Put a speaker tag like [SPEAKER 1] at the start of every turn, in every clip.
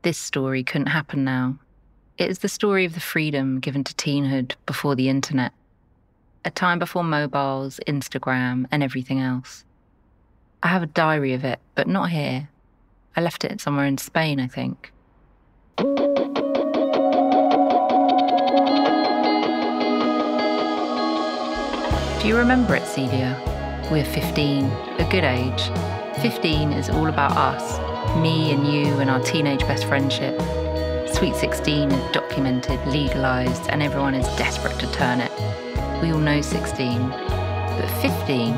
[SPEAKER 1] This story couldn't happen now. It is the story of the freedom given to teenhood before the internet. A time before mobiles, Instagram, and everything else. I have a diary of it, but not here. I left it somewhere in Spain, I think. Do you remember it, Celia? We're 15, a good age. 15 is all about us, me and you and our teenage best friendship. Sweet 16 is documented, legalised, and everyone is desperate to turn it. We all know 16, but 15,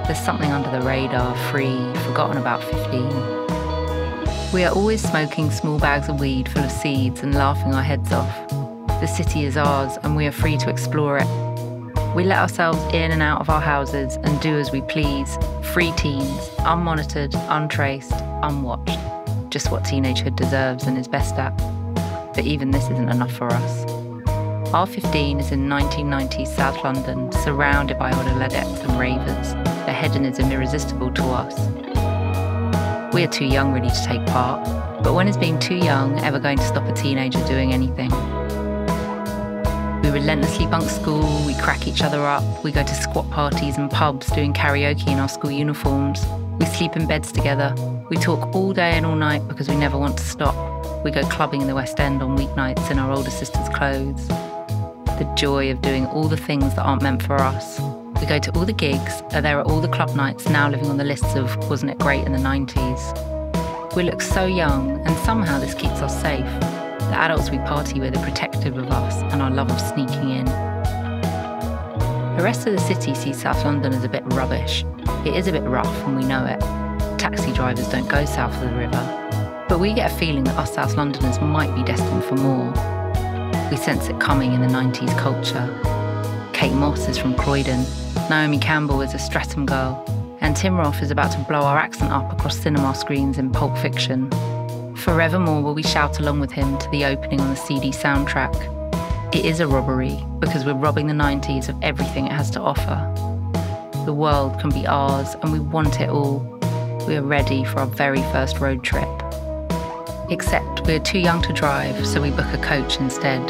[SPEAKER 1] there's something under the radar, free, forgotten about 15. We are always smoking small bags of weed full of seeds and laughing our heads off. The city is ours and we are free to explore it. We let ourselves in and out of our houses and do as we please, free teens, unmonitored, untraced, unwatched. Just what teenagehood deserves and is best at. But even this isn't enough for us. Our 15 is in 1990s South London, surrounded by older adepts and ravers. The hedonism irresistible to us. We are too young really to take part, but when is being too young ever going to stop a teenager doing anything? We relentlessly bunk school, we crack each other up, we go to squat parties and pubs doing karaoke in our school uniforms. We sleep in beds together. We talk all day and all night because we never want to stop. We go clubbing in the West End on weeknights in our older sister's clothes. The joy of doing all the things that aren't meant for us. We go to all the gigs, are there at all the club nights now living on the lists of wasn't it great in the 90s. We look so young and somehow this keeps us safe. The adults we party with are protective of us and our love of sneaking in. The rest of the city sees South London as a bit rubbish. It is a bit rough and we know it. Taxi drivers don't go south of the river. But we get a feeling that us South Londoners might be destined for more. We sense it coming in the 90s culture. Kate Moss is from Croydon, Naomi Campbell is a Streatham girl, and Tim Roth is about to blow our accent up across cinema screens in Pulp Fiction. Forevermore will we shout along with him to the opening on the CD soundtrack. It is a robbery because we're robbing the 90s of everything it has to offer. The world can be ours and we want it all. We are ready for our very first road trip. Except we're too young to drive, so we book a coach instead.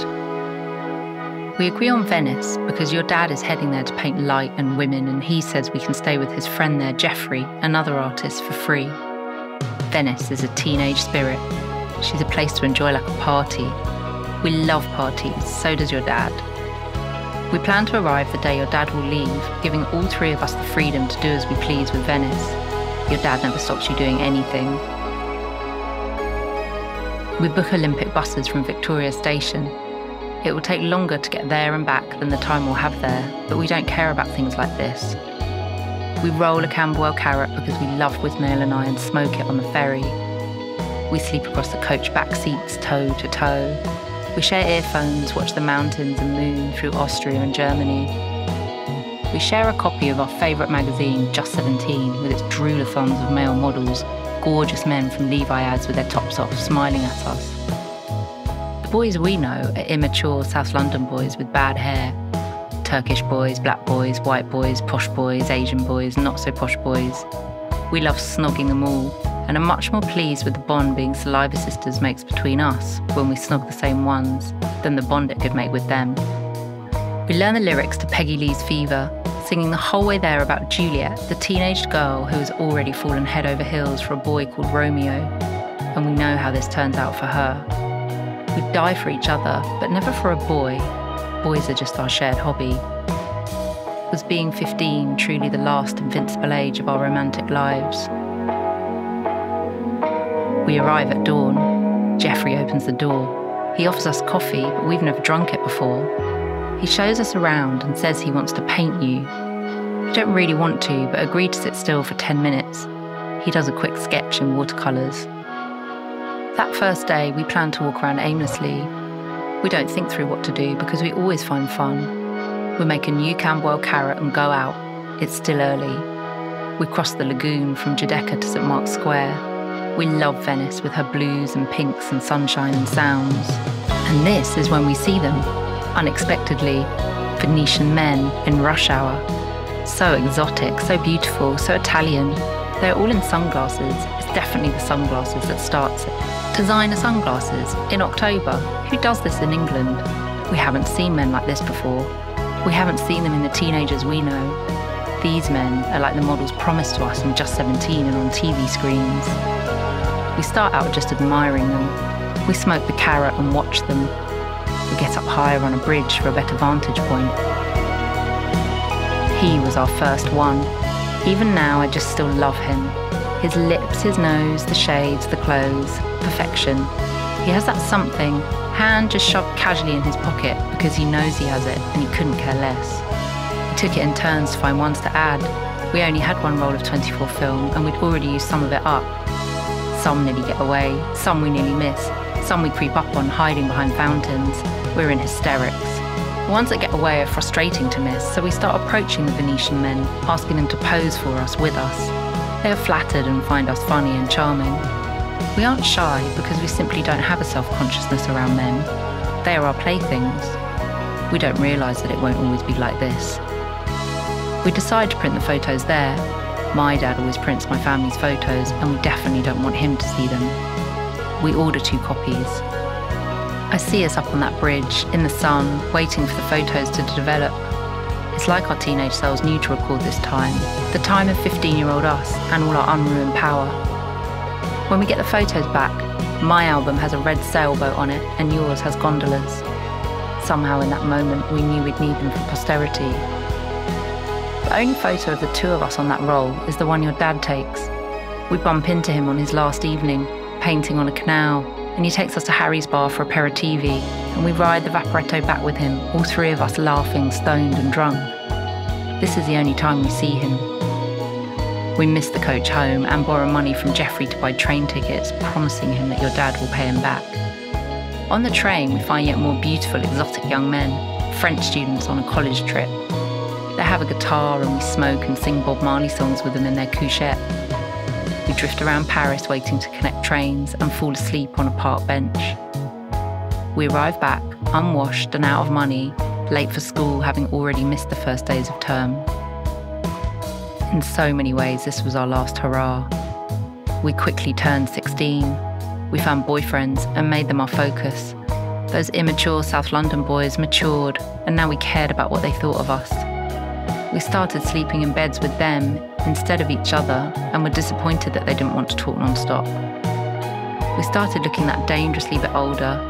[SPEAKER 1] We agree on Venice because your dad is heading there to paint light and women and he says we can stay with his friend there, Jeffrey, another artist, for free. Venice is a teenage spirit. She's a place to enjoy like a party. We love parties, so does your dad. We plan to arrive the day your dad will leave, giving all three of us the freedom to do as we please with Venice. Your dad never stops you doing anything. We book Olympic buses from Victoria Station. It will take longer to get there and back than the time we'll have there, but we don't care about things like this. We roll a Camberwell carrot because we love Withnail and I and smoke it on the ferry. We sleep across the coach back seats, toe to toe. We share earphones, watch the mountains and moon through Austria and Germany. We share a copy of our favourite magazine, Just 17, with its droolathons of male models, gorgeous men from Levi ads with their tops off, smiling at us. The boys we know are immature South London boys with bad hair. Turkish boys, black boys, white boys, posh boys, Asian boys, not so posh boys. We love snogging them all, and are much more pleased with the bond being saliva sisters makes between us when we snog the same ones than the bond it could make with them. We learn the lyrics to Peggy Lee's Fever, singing the whole way there about Juliet, the teenaged girl who has already fallen head over heels for a boy called Romeo, and we know how this turns out for her. We die for each other, but never for a boy. Boys are just our shared hobby. Was being 15 truly the last invincible age of our romantic lives? We arrive at dawn. Jeffrey opens the door. He offers us coffee, but we've never drunk it before. He shows us around and says he wants to paint you. We don't really want to, but agree to sit still for 10 minutes. He does a quick sketch in watercolours. That first day, we plan to walk around aimlessly. We don't think through what to do because we always find fun. We make a new Camberwell carrot and go out. It's still early. We cross the lagoon from Giudecca to St Mark's Square. We love Venice with her blues and pinks and sunshine and sounds. And this is when we see them, unexpectedly, Venetian men in rush hour. So exotic, so beautiful, so Italian. They're all in sunglasses. It's definitely the sunglasses that starts it. Designer sunglasses in October. Who does this in England? We haven't seen men like this before. We haven't seen them in the teenagers we know. These men are like the models promised to us in Just 17 and on TV screens. We start out just admiring them. We smoke the carrot and watch them. We get up higher on a bridge for a better vantage point. He was our first one. Even now, I just still love him. His lips, his nose, the shades, the clothes, perfection. He has that something, hand just shoved casually in his pocket because he knows he has it and he couldn't care less. We took it in turns to find ones to add. We only had one roll of 24 film and we'd already used some of it up. Some nearly get away, some we nearly miss, some we creep up on hiding behind fountains. We're in hysterics. The ones that get away are frustrating to miss, so we start approaching the Venetian men, asking them to pose for us with us. They are flattered and find us funny and charming. We aren't shy because we simply don't have a self-consciousness around men. They are our playthings. We don't realise that it won't always be like this. We decide to print the photos there. My dad always prints my family's photos and we definitely don't want him to see them. We order 2 copies. I see us up on that bridge, in the sun, waiting for the photos to develop. It's like our teenage selves knew to record this time, the time of 15-year-old us and all our unruined power. When we get the photos back, my album has a red sailboat on it and yours has gondolas. Somehow in that moment we knew we'd need them for posterity. The only photo of the 2 of us on that roll is the one your dad takes. We bump into him on his last evening, painting on a canal, and he takes us to Harry's bar for aperitivi, and we ride the Vaporetto back with him, all 3 of us laughing, stoned and drunk. This is the only time we see him. We miss the coach home and borrow money from Jeffrey to buy train tickets, promising him that your dad will pay him back. On the train, we find yet more beautiful, exotic young men, French students on a college trip. They have a guitar and we smoke and sing Bob Marley songs with them in their couchette. We drift around Paris waiting to connect trains and fall asleep on a park bench. We arrive back, unwashed and out of money, late for school having already missed the first days of term. In so many ways, this was our last hurrah. We quickly turned 16. We found boyfriends and made them our focus. Those immature South London boys matured and now we cared about what they thought of us. We started sleeping in beds with them instead of each other and were disappointed that they didn't want to talk non-stop. We started looking that dangerously bit older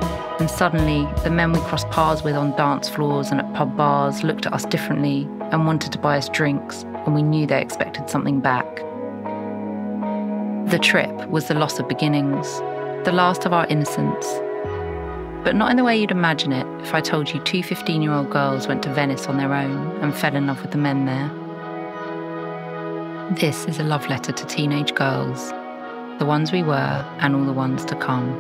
[SPEAKER 1] and suddenly the men we crossed paths with on dance floors and at pub bars looked at us differently and wanted to buy us drinks and we knew they expected something back. The trip was the loss of beginnings, the last of our innocence. But not in the way you'd imagine it if I told you 2 15-year-old girls went to Venice on their own and fell in love with the men there. This is a love letter to teenage girls, the ones we were and all the ones to come.